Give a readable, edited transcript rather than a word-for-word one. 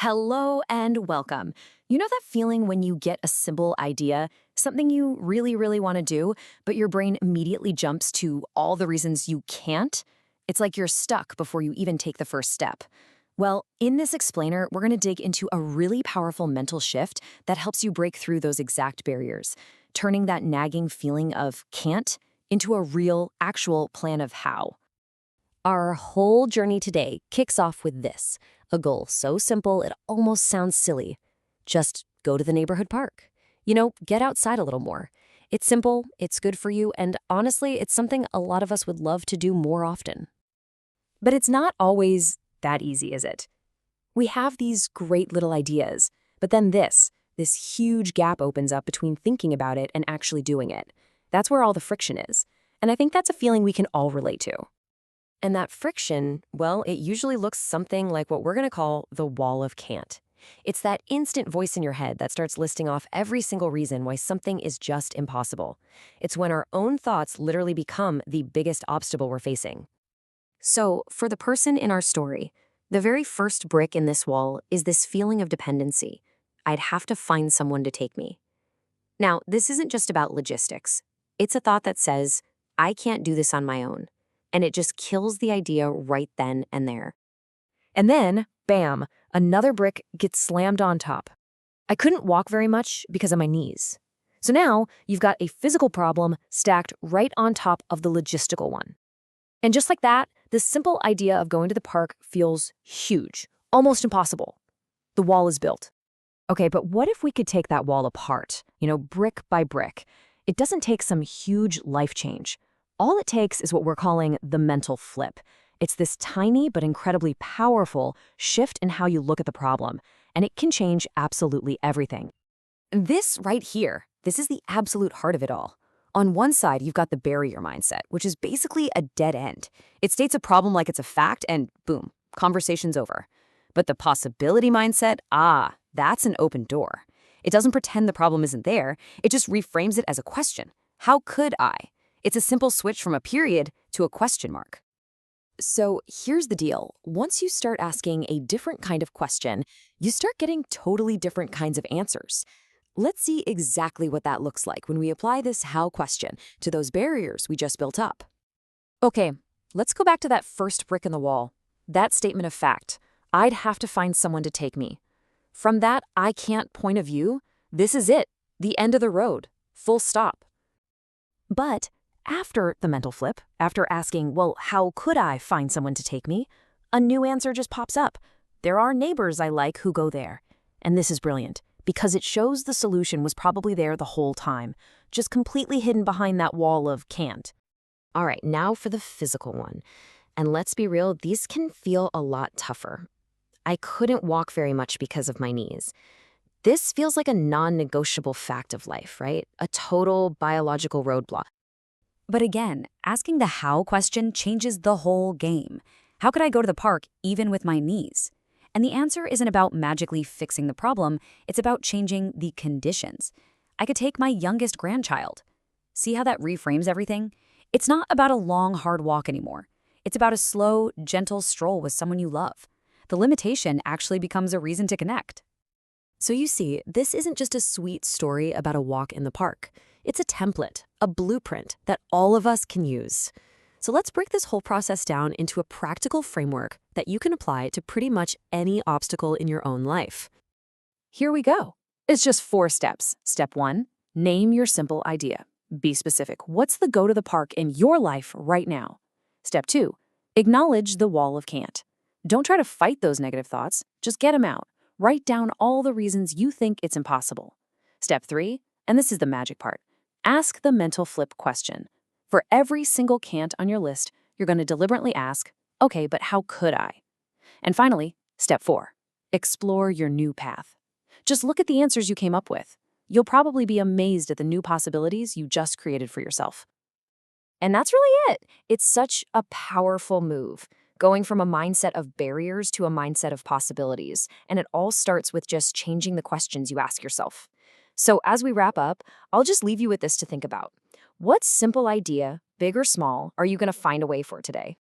Hello and welcome. You know that feeling when you get a simple idea, something you really want to do, but your brain immediately jumps to all the reasons you can't? It's like you're stuck before you even take the first step. Well, in this explainer, we're going to dig into a really powerful mental shift that helps you break through those exact barriers, turning that nagging feeling of can't into a real, actual plan of how. Our whole journey today kicks off with this, a goal so simple it almost sounds silly. Just go to the neighborhood park. Get outside a little more. It's simple, it's good for you, and honestly, it's something a lot of us would love to do more often. But it's not always that easy, is it? We have these great little ideas, but then this huge gap opens up between thinking about it and actually doing it. That's where all the friction is. And I think that's a feeling we can all relate to. And that friction, well, it usually looks something like what we're going to call the wall of can't. It's that instant voice in your head that starts listing off every single reason why something is just impossible. It's when our own thoughts literally become the biggest obstacle we're facing. So, for the person in our story, the very first brick in this wall is this feeling of dependency. I'd have to find someone to take me. Now, this isn't just about logistics. It's a thought that says, I can't do this on my own. And it just kills the idea right then and there. And then, bam, another brick gets slammed on top. I couldn't walk very much because of my knees. So now you've got a physical problem stacked right on top of the logistical one. And just like that, the simple idea of going to the park feels huge, almost impossible. The wall is built. Okay, but what if we could take that wall apart, brick by brick? It doesn't take some huge life change. All it takes is what we're calling the mental flip. It's this tiny but incredibly powerful shift in how you look at the problem, and it can change absolutely everything. This right here, this is the absolute heart of it all. On one side, you've got the barrier mindset, which is basically a dead end. It states a problem like it's a fact, and boom, conversation's over. But the possibility mindset, that's an open door. It doesn't pretend the problem isn't there, it just reframes it as a question. How could I? It's a simple switch from a period to a question mark. So here's the deal. Once you start asking a different kind of question, you start getting totally different kinds of answers. Let's see exactly what that looks like when we apply this how question to those barriers we just built up. Okay, let's go back to that first brick in the wall. That statement of fact. I'd have to find someone to take me. From that I can't point of view, this is it, the end of the road, full stop. But after the mental flip, after asking, well, how could I find someone to take me? A new answer just pops up. There are neighbors I like who go there. And this is brilliant, because it shows the solution was probably there the whole time, just completely hidden behind that wall of can't. All right, now for the physical one. And let's be real, these can feel a lot tougher. I couldn't walk very much because of my knees. This feels like a non-negotiable fact of life, right? A total biological roadblock. But again, asking the how question changes the whole game. How could I go to the park even with my knees? And the answer isn't about magically fixing the problem, it's about changing the conditions. I could take my youngest grandchild. See how that reframes everything? It's not about a long, hard walk anymore. It's about a slow, gentle stroll with someone you love. The limitation actually becomes a reason to connect. So you see, this isn't just a sweet story about a walk in the park. It's a template, a blueprint that all of us can use. So let's break this whole process down into a practical framework that you can apply to pretty much any obstacle in your own life. Here we go. It's just 4 steps. Step 1, name your simple idea. Be specific. What's the go to the park in your life right now? Step 2, acknowledge the wall of can't. Don't try to fight those negative thoughts. Just get them out. Write down all the reasons you think it's impossible. Step 3, and this is the magic part. Ask the mental flip question. For every single can't on your list, you're going to deliberately ask, okay, but how could I? And finally, step 4, explore your new path. Just look at the answers you came up with. You'll probably be amazed at the new possibilities you just created for yourself. And that's really it. It's such a powerful move, going from a mindset of barriers to a mindset of possibilities. And it all starts with just changing the questions you ask yourself. So as we wrap up, I'll just leave you with this to think about. What simple idea, big or small, are you going to find a way for today?